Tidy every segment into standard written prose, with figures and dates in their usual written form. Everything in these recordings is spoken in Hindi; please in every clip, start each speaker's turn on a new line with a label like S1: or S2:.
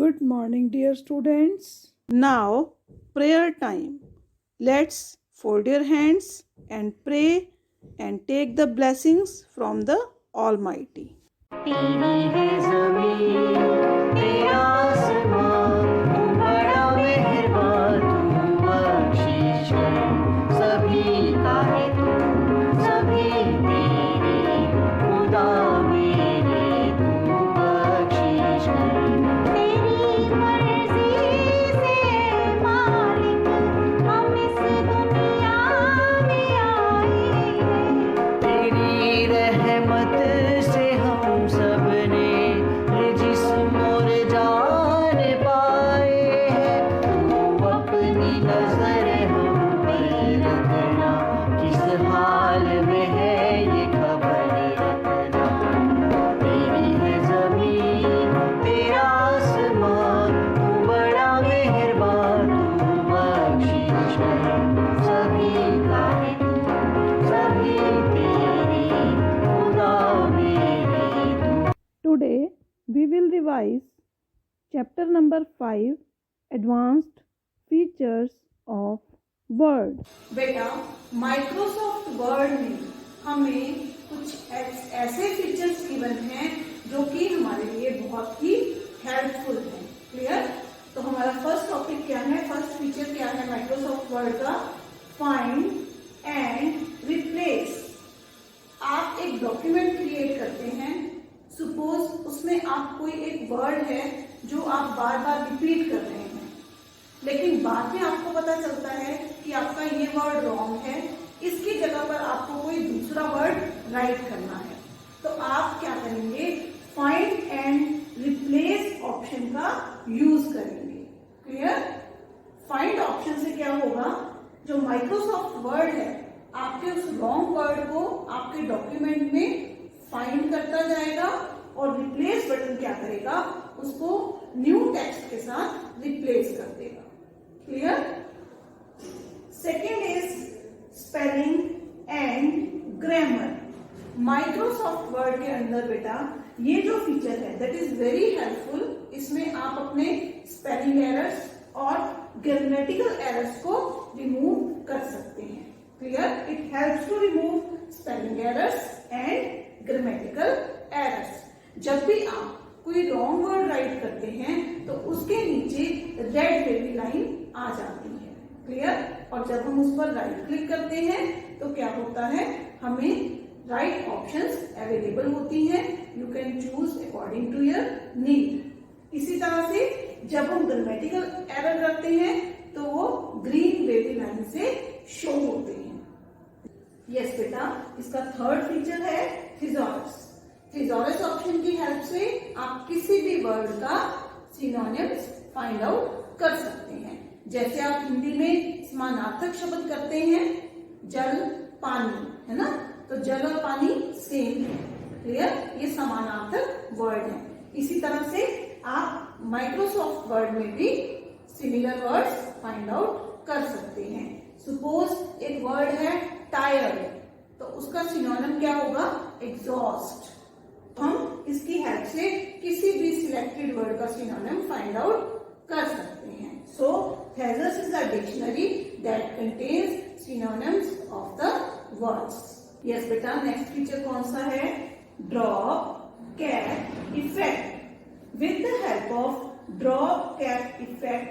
S1: Good morning, dear students. Now, prayer time. Let's fold your hands and pray and take the blessings from the Almighty.
S2: तेरी है ज़मीन तेरा आसमान तू बड़ा मेहरबान तू बख्शिश है सभी का है तू सभी तेरे खुदा मेरे तू बख्शिश है तेरी मर्जी से मालिक हम इस दुनिया में आए हैं तेरी रहमत से हम सबने जिस्म और जान पाए हैं तू अपनी नजर हम पर रखना किस हाल में है ये खबर रखना तेरी है जमीन तेरा आसमान तू बड़ा मेहरबान तू बख्शिश है सभी का है तू सभी तेरी खुदा मेरे तू
S1: Today, we will revise chapter number 5 Advanced Features of Word.
S3: बेटा माइक्रोसॉफ्ट वर्ड में हमें कुछ ऐसे फीचर्स गिवन हैं जो कि हमारे लिए बहुत ही हेल्पफुल हैं। क्लियर? तो हमारा फर्स्ट टॉपिक क्या है? फर्स्ट फीचर क्या है माइक्रोसॉफ्ट वर्ड का? Find and replace. आप एक डॉक्यूमेंट क्रिएट करते हैं, सपोज उसमें आप कोई एक वर्ड है जो आप बार बार रिपीट कर रहे हैं, लेकिन बाद में आपको पता चलता है कि आपका ये वर्ड रॉन्ग है, इसकी जगह पर आपको कोई दूसरा वर्ड राइट करना है। तो आप क्या करेंगे? फाइंड एंड रिप्लेस ऑप्शन का यूज करेंगे। क्लियर? फाइंड ऑप्शन से क्या होगा? जो माइक्रोसॉफ्ट वर्ड है आपके उस रॉन्ग वर्ड को आपके डॉक्यूमेंट में फाइंड करता जाएगा और रिप्लेस बटन क्या करेगा? उसको न्यू टेक्स्ट के साथ रिप्लेस कर देगा। Clear? Second is spelling and grammar. Microsoft word के अंदर बेटा ये जो फीचर है दैट इज वेरी हेल्पफुल। इसमें आप अपने स्पेलिंग एरर्स और ग्रामेटिकल एरर्स को रिमूव कर सकते हैं। Clear? It helps to remove spelling errors and grammatical errors. जब भी आप कोई रॉन्ग वर्ड राइट करते हैं तो उसके नीचे रेड वेवी लाइन आ जाती है। क्लियर? और जब हम उस पर राइट क्लिक करते हैं तो क्या होता है? हमें राइट ऑप्शंस अवेलेबल होती हैं। You can choose according to your need. इसी तरह से जब हम ग्रामेटिकल एरर करते हैं तो वो ग्रीन वेवी लाइन से शो होते हैं। यस बेटा, इसका थर्ड फीचर है थिसॉरस। थिसॉरस ऑप्शन की हेल्प से आप किसी भी वर्ड का सिनोनिम्स फाइंड आउट कर सकते हैं। जैसे आप हिंदी में समानार्थक शब्द करते हैं, जल पानी, है ना? तो जल और पानी सेम है। क्लियर? ये समानार्थक वर्ड है। इसी तरह से आप माइक्रोसॉफ्ट वर्ड में भी सिमिलर वर्ड्स फाइंड आउट कर सकते हैं। सपोज एक वर्ड है टायर्ड, तो उसका सिनोनिम क्या होगा? एग्जॉस्ट। हम इसकी हेल्प से किसी भी सिलेक्टेड वर्ड का सिनोनिम फाइंड आउट कर सकते हैं। So thesaurus is a dictionary that contains synonyms of the words. Yes बेटा, नेक्स्ट फीचर कौन सा है? Drop cap effect. With the help of drop cap effect,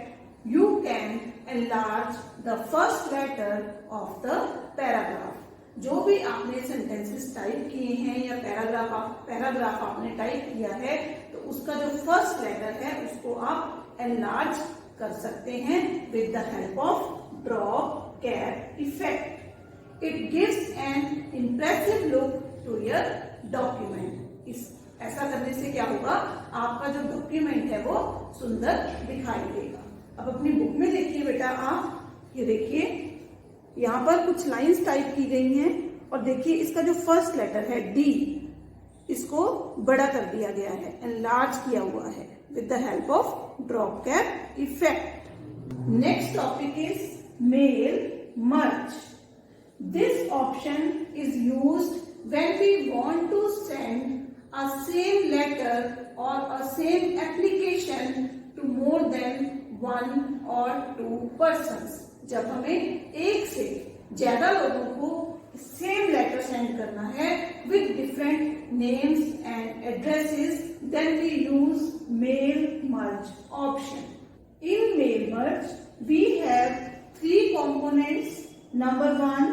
S3: you can enlarge the first letter of the paragraph. जो भी आपने सेंटेंसेस टाइप किए हैं या पैराग्राफ आपने टाइप किया है तो उसका जो फर्स्ट लेटर है उसको आप एनलार्ज कर सकते हैं with the help of drop cap effect. It gives an impressive look to your document. ऐसा करने से क्या होगा? आपका जो डॉक्यूमेंट है वो सुंदर दिखाई देगा। अब अपनी बुक में देखिए बेटा, आप ये देखिए यहाँ पर कुछ लाइंस टाइप की गई हैं और देखिए इसका जो फर्स्ट लेटर है डी, इसको बड़ा कर दिया गया है, एनलार्ज किया हुआ है with the help of drop cap effect. Next topic is mail merge. This option is used when we want to send a same letter or a same application to 1 or 2 persons. जब हमें एक से ज्यादा लोगों को सेम लेटर सेंड करना है with different names and addresses, then we use mail merge option. In mail merge, we have 3 components. Number 1,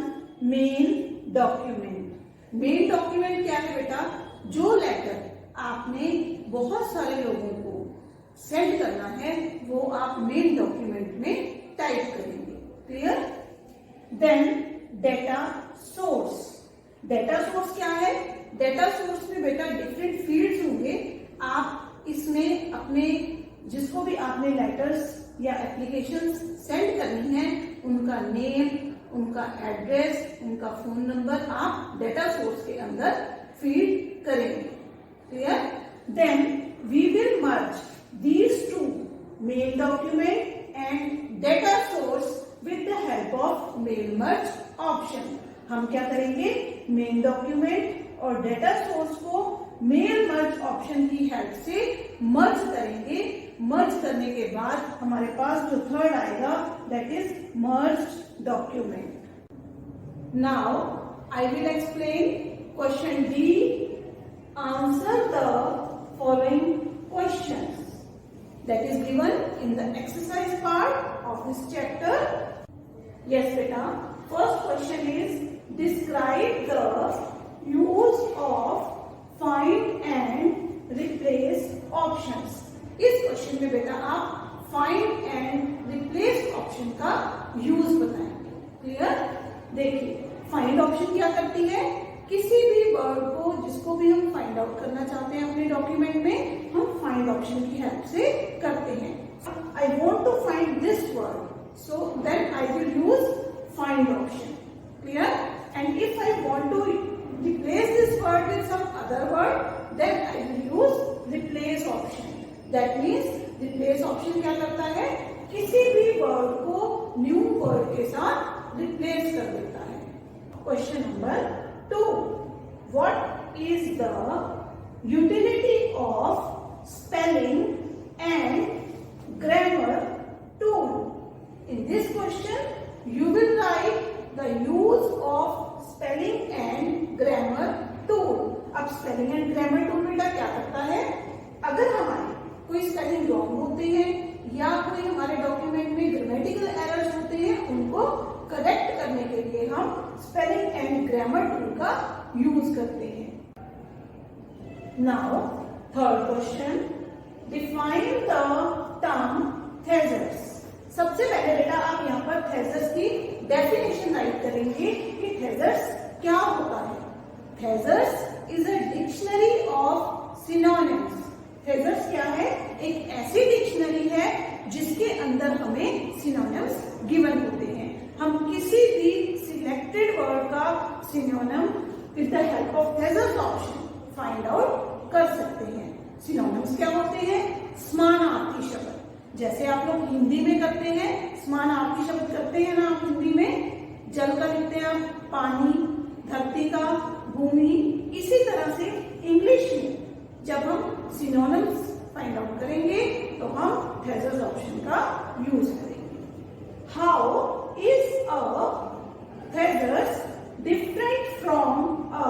S3: main document. Main document क्या है बेटा? जो लेटर आपने बहुत सारे लोगों को सेंड करना है वो आप मेन डॉक्यूमेंट में टाइप करेंगे. Clear? Then data source. Data source क्या है? डेटा सोर्स में बेटा डिफरेंट फील्ड्स होंगे. आप इसमें अपने जिसको भी आपने लेटर्स या एप्लीकेशंस सेंड करनी है उनका नेम, उनका एड्रेस, उनका फोन नंबर आप डेटा सोर्स के अंदर फीड करेंगे. Clear? Then we will merge these two, mail document and data source, with the help of mail merge option. हम क्या करेंगे? मेन डॉक्यूमेंट और डेटा सोर्स को मेल मर्ज ऑप्शन की हेल्प से मर्ज करेंगे. मर्ज करने के बाद हमारे पास जो थर्ड आएगा that is merge document. Now I will explain question D. Answer the following questions that is given in the exercise part of this chapter. Yes beta, first question is describe the use of find and replace options. इस क्वेश्चन में बेटा आप find and replace ऑप्शन का यूज बताएंगे. क्लियर? देखिए find ऑप्शन क्या करती है? किसी भी वर्ड को जिसको भी हम फाइंड आउट करना चाहते हैं अपने डॉक्यूमेंट में हम फाइंड ऑप्शन की हेल्प से करते हैं. I want to find this word, so then I will use find option. Clear? And if I want to replace this word with some other word then I will use replace option. That means replace option क्या करता है? किसी भी वर्ड को न्यू वर्ड के साथ रिप्लेस कर देता है. Question number 2. What is the utility of spelling and grammar tool? In this question, you will write the use of spelling and grammar tool. अब spelling and grammar tool बेटा क्या करता है? अगर हमारे कोई स्पेलिंग रॉन्ग होते हैं या कोई हमारे डॉक्यूमेंट में ग्रामेटिकल एरर्स होते हैं उनको करेक्ट करने के लिए हम स्पेलिंग एंड ग्रामर टूल का यूज करते हैं. Now third question, define the term thesaurus. सबसे पहले बेटा आप यहाँ पर थेजर्स की डेफिनेशन राइट करेंगे कि थेजर्स क्या होता है. Thesaurus is a dictionary of synonyms. Thesaurus क्या है? एक ऐसी डिक्शनरी है जिसके अंदर हमें सिनोनिम्स गिवन होते हैं. हम किसी भी सिलेक्टेड वर्ड का synonym with the help of thesaurus option find out कर सकते हैं. सिनोनिम्स क्या होते हैं? समानार्थी शब्द. जैसे आप लोग हिंदी में करते हैं समानार्थी शब्द करते हैं ना आप हिंदी में, जल का लिखते हैं आप पानी, धरती का भूमि. इसी तरह से इंग्लिश में जब हम सिनोनिम्स फाइंड आउट करेंगे तो हम थेजर्स ऑप्शन का यूज करेंगे. How is a thesaurus different from a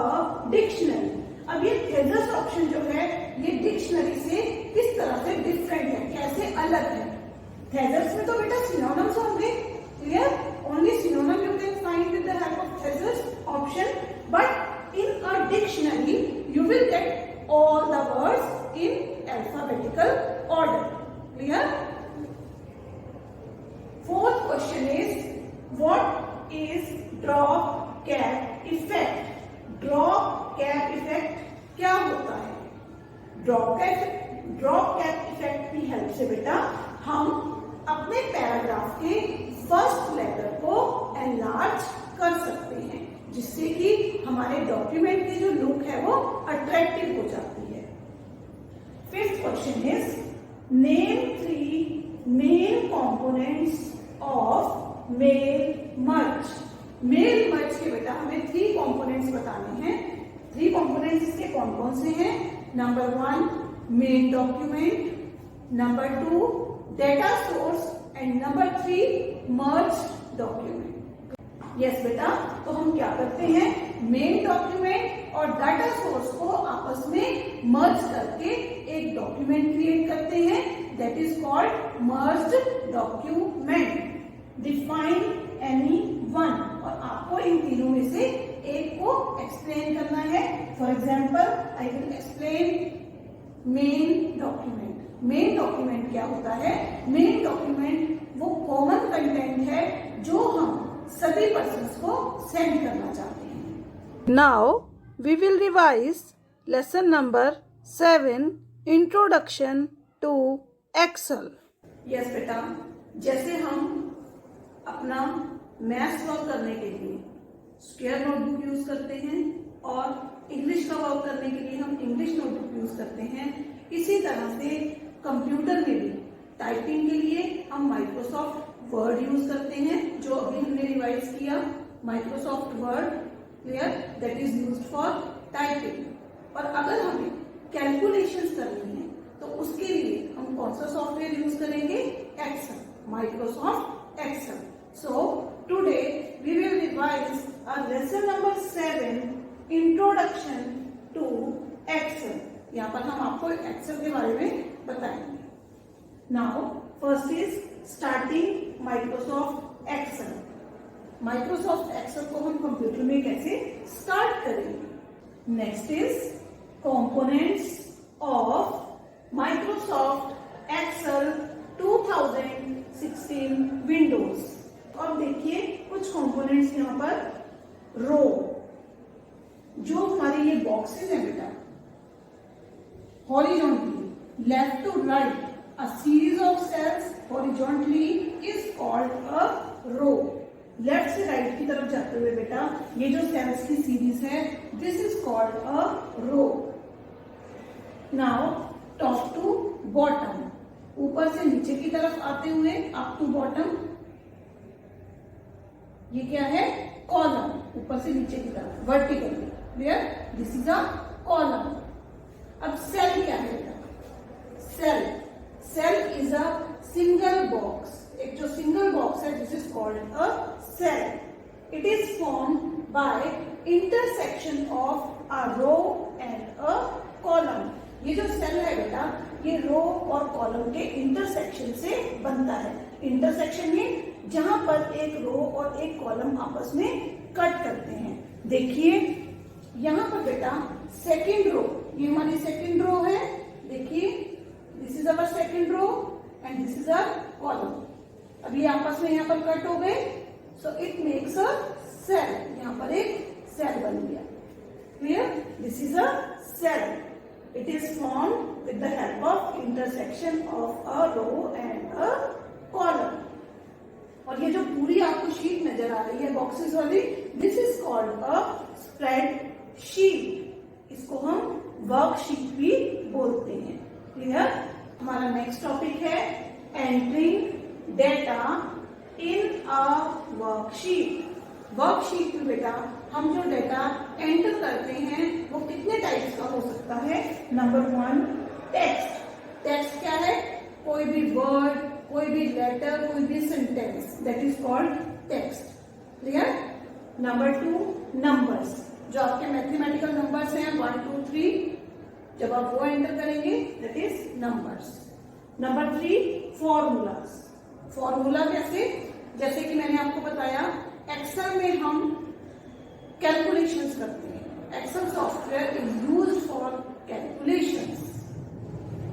S3: dictionary. अब ये थेजर्स ऑप्शन जो है ये डिक्शनरी से किस तरह से डिफरेंट है, कैसे अलग है? थेजर्स में तो बेटा सिनोनिम्स होंगे. Clear? Only synonym you can find with the help of thesaurus option, but in a dictionary you will get all the words in alphabetical order. Clear? Fourth question is, what is drop cap effect? Drop cap effect क्या होता है? drop cap effect की हेल्प से बेटा हम अपने पैराग्राफ के फर्स्ट लेटर को एनलार्ज कर सकते हैं जिससे कि हमारे डॉक्यूमेंट की जो लुक है वो अट्रैक्टिव हो जाती है. Fifth question is name 3 main components of mail merge. Mail merge के बेटा हमें 3 कंपोनेंट्स बताने हैं. 3 कंपोनेंट्स इसके कौन कौन से हैं? Number 1 main document, number 2 data source and number 3 merged document. Yes बेटा, तो हम क्या करते हैं, मेन डॉक्यूमेंट और डाटा सोर्स को आपस में मर्ज करके एक डॉक्यूमेंट क्रिएट करते हैं, that is called merged document. Define any one, और आपको इन तीनों में से एक को एक्सप्लेन करना है। For example I will explain main document. Main document क्या होता है, मेन डॉक्यूमेंट वो कॉमन कंटेंट है जो हम सभी पर्सन्स को सेंड करना चाहते हैं।
S1: Now we will revise lesson number 7, Introduction to Excel.
S3: Yes बेटा, जैसे हम अपना मैथ्स वर्क करने के लिए स्क्वायर नोटबुक यूज करते हैं और इंग्लिश का वर्क करने के लिए हम इंग्लिश नोटबुक यूज करते हैं, इसी तरह से कंप्यूटर में भी टाइपिंग के लिए हम माइक्रोसॉफ्ट वर्ड यूज करते हैं, जो अभी हमने रिवाइज किया, Microsoft word, clear, that is used for typing. और अगर हमें कैलकुलेशंस करनी है तो उसके लिए हम कौन सा सॉफ्टवेयर यूज करेंगे, Excel, Microsoft Excel. So today we will revise our lesson number 7, introduction to Excel. यहाँ पर हम आपको एक्सेल के बारे में बताएंगे। Now first is starting Microsoft Excel. Microsoft Excel को हम कंप्यूटर में कैसे स्टार्ट करेंगे। Next is components of Microsoft Excel 2016 Windows. और देखिए कुछ कंपोनेंट्स यहाँ पर, रो, जो हमारे ये बॉक्सेस हैं बेटा, horizontally left to right a series of cells horizontally is called a row. Left से राइट की तरफ जाते हुए बेटा ये जो सेल्स की सीरीज है, this is called a row. Now top to bottom, ऊपर से नीचे की तरफ आते हुए अप टू बॉटम, ये क्या है, कॉलम, ऊपर से नीचे की तरफ vertically, clear, this is a column. अब सेल क्या है बेटा, cell, cell is a single box, एक जो सिंगल बॉक्स है this is called a cell. It is formed by intersection of a row and a column. ये जो सेल है बेटा ये रो और कॉलम के इंटरसेक्शन से बनता है। इंटरसेक्शन में जहां पर एक रो और एक कॉलम आपस में कट करते हैं। देखिए यहां पर बेटा सेकेंड रो, ये हमारी सेकेंड रो है, देखिए this is our second row and this is our column. अभी आपस में यहाँ पर कट हो गए, so it makes a cell, यहाँ पर एक सेल बन गया, clear, this is a cell. It is formed with the help of intersection of a row and a column. और ये जो पूरी आपको शीट नजर आ रही है बॉक्सेस वाली, this is called a spread sheet, इसको हम वर्कशीट भी बोलते हैं, क्लियर। हमारा नेक्स्ट टॉपिक है एंट्रिंग डेटा इन अ वर्कशीट। वर्कशीट में बेटा हम जो डेटा एंटर करते हैं वो कितने टाइप्स का हो सकता है। नंबर 1 टेक्स्ट, टेक्स्ट क्या है, कोई भी वर्ड, कोई भी लेटर, कोई भी sentence, that is called text, clear. Number 2 numbers, जो आपके मैथमेटिकल नंबर्स हैं 1 2 3, जब आप वो एंटर करेंगे that is numbers. Number 3 formulas, formula कैसे, जैसे कि मैंने आपको बताया एक्सेल में हम कैलकुलेशंस करते हैं, Excel software is used for calculations.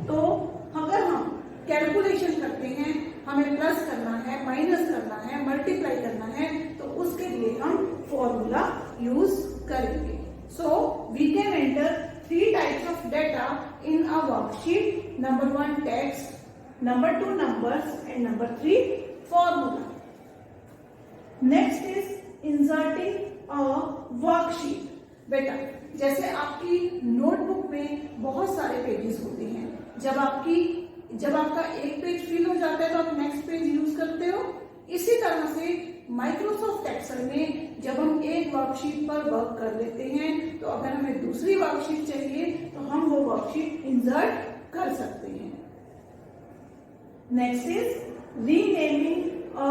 S3: तो अगर हम कैलकुलेशन करते हैं, हमें प्लस करना है, माइनस करना है, मल्टीप्लाई करना है, तो उसके लिए हम फॉर्मूला यूज करेंगे। So we can enter 3 types of data in a worksheet. Number 1 text, number 2 numbers and number 3 formula. Next is inserting a worksheet. बेटा जैसे आपकी नोटबुक में बहुत सारे पेजेस होते हैं, जब आपका एक पेज फिल हो जाता है तो आप नेक्स्ट पेज यूज करते हो। इसी तरह से माइक्रोसॉफ्ट एक्सेल में जब हम एक वर्कशीट पर वर्क कर लेते हैं तो अगर हमें दूसरी वर्कशीट चाहिए तो हम वो वर्कशीट इंसर्ट कर सकते हैं। Next is renaming a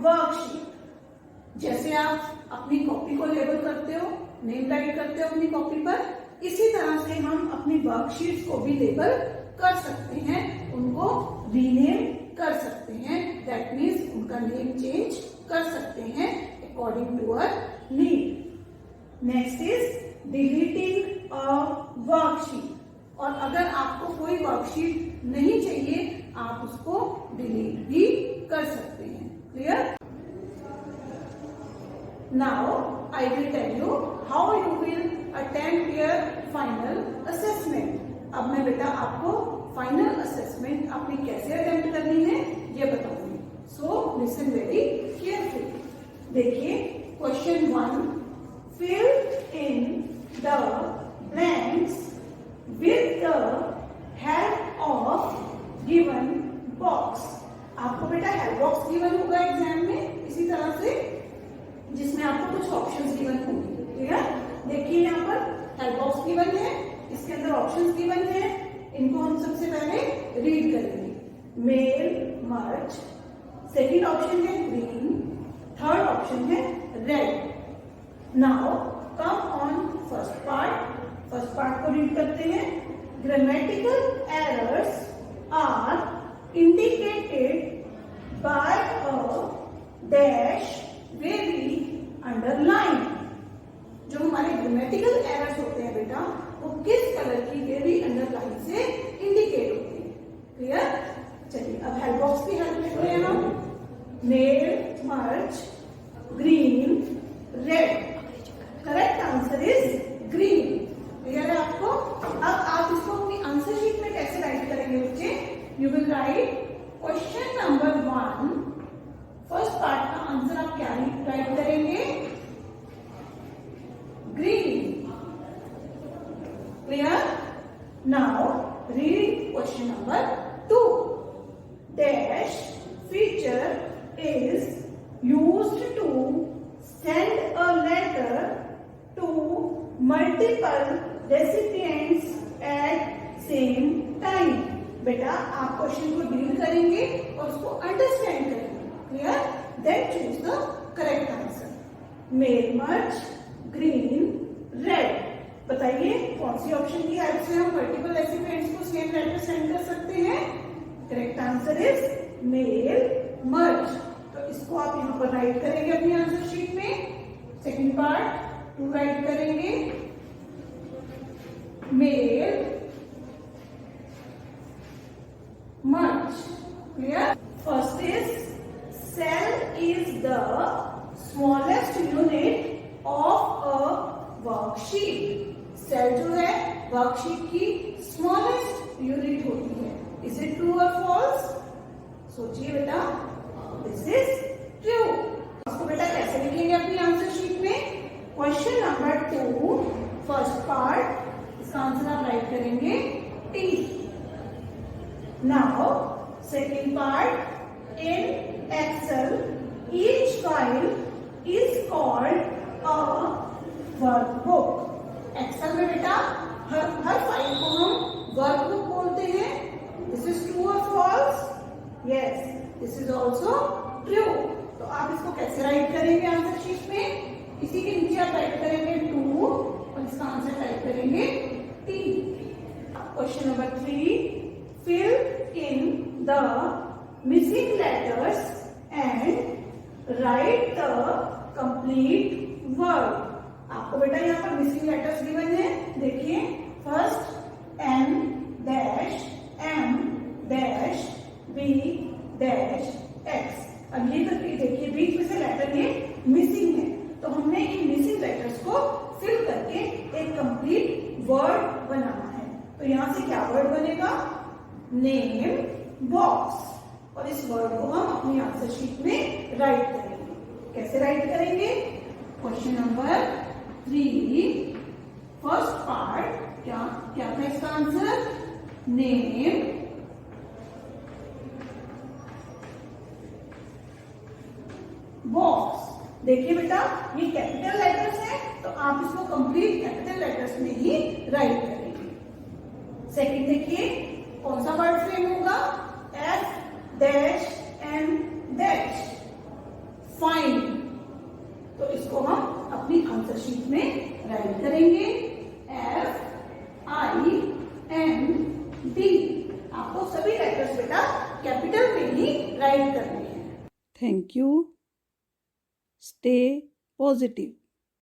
S3: worksheet. जैसे आप अपनी कॉपी को लेबल करते हो, नेम राइट करते हो अपनी कॉपी पर, इसी तरह से हम अपनी वर्कशीट्स को भी लेबल कर सकते हैं, उनको रीनेम कर सकते हैं। दैट मीन्स उनका नेम चेंज कर सकते हैं according to our need. Next is deleting a worksheet. और अगर आपको कोई वर्कशीट नहीं चाहिए, आप उसको डिलीट भी कर सकते हैं। Clear? Now I will tell you how you will attempt your final assessment. अब मैं बेटा आपको फाइनल असेसमेंट अपनी कैसे अटेम्प्ट करनी है ये बताऊंगी। So listen very carefully. देखिए question 1, fill in the blanks with the help of given box. आपको बेटा हेल्प बॉक्स गिवन होगा एग्जाम में इसी तरह से, जिसमें आपको कुछ ऑप्शंस गिवन होंगे। ठीक है, देखिए यहाँ पर हेल्प बॉक्स गिवन है, इसके अंदर ऑप्शंस गिवन है, इनको हम सबसे पहले रीड करेंगे। मेल मर्ज, सेकेंड ऑप्शन है ग्रीन, थर्ड ऑप्शन है red. Now come on first part. First part को रीड करते हैं। Grammatical errors are indicated by a dash very underline. जो हमारे ग्रामेटिकल एरर्स होते हैं बेटा, वो किस कलर की वेरी अंडरलाइन से इंडिकेट होते हैं। क्लियर? चलिए अब हेल्प बॉक्स की हेल्प लेते हैं हम। Mail merge green red. Correct answer is green. Clear है आपको? अब आप इसको अपनी आंसर शीट में कैसे राइट करेंगे बच्चे? You will write question number 1, first part का आंसर आप क्या राइट करेंगे? Green. Clear? Now read question number 2. Dash feature is used to send a letter to multiple recipients at same time. बेटा आप क्वेश्चन को रीड करेंगे और उसको अंडरस्टैंड करेंगे। Clear? Then choose the correct answer. Mail merge green red. बताइए कौन सी ऑप्शन की हेल्प से हम मल्टीपल रेसिपिएंट्स को सेम लेटर सेंड कर सकते हैं? Correct answer is mail merge. तो इसको आप यहाँ पर राइट करेंगे अपनी आंसर शीट में। सेकंड पार्ट 2 राइट करेंगे। Mail merge. Clear? First is cell is the smallest unit of a worksheet. Cell जो है वर्कशीट की स्मॉलेस्ट यूनिट होती है। इज इट ट्रू और फॉल्स? सोचिए बेटा। This is true. इसको बेटा कैसे लिखेंगे अपनी आंसर शीट में? क्वेश्चन नंबर 2 फर्स्ट पार्ट, इसका आंसर आप राइट करेंगे T. Now second part, in Excel each file is called a workbook. Excel में बेटा हर फाइल को हम वर्कबुक बोलते हैं। दिस इज ट्रू और false? Yes, this is also true. तो आप इसको कैसे राइट करेंगे आंसर शीट में? इसी के नीचे आप राइट करेंगे 2 और इसका आंसर राइट करेंगे 3। Question number 3, fill in the missing letters and write the complete word. आपको बेटा यहाँ पर मिसिंग लेटर्स गिवन है। देखिए first M dash M dash B dash X. अब ये करके देखिए बीच में से लेटर ये मिसिंग है, तो हमने इन मिसिंग लेटर्स को फिल करके एक कंप्लीट वर्ड बनाना है। तो यहाँ से क्या वर्ड बनेगा? Name box. और इस वर्ड को हम अपनी आंसर शीट में राइट करेंगे। कैसे राइट करेंगे? क्वेश्चन नंबर 3 फर्स्ट पार्ट क्या क्या था इसका आंसर? Name box. देखिए बेटा ये कैपिटल लेटर्स है, तो आप इसको कंप्लीट कैपिटल लेटर्स में ही राइट करेंगे। सेकंड देखिए कौन सा वर्ड फ्रेम होगा? F dash and dash find. तो इसको हम अपनी आंसर शीट में राइट करेंगे FIND। आपको सभी लेटर्स बेटा कैपिटल में ही राइट करने हैं।
S1: Thank you. Stay positive.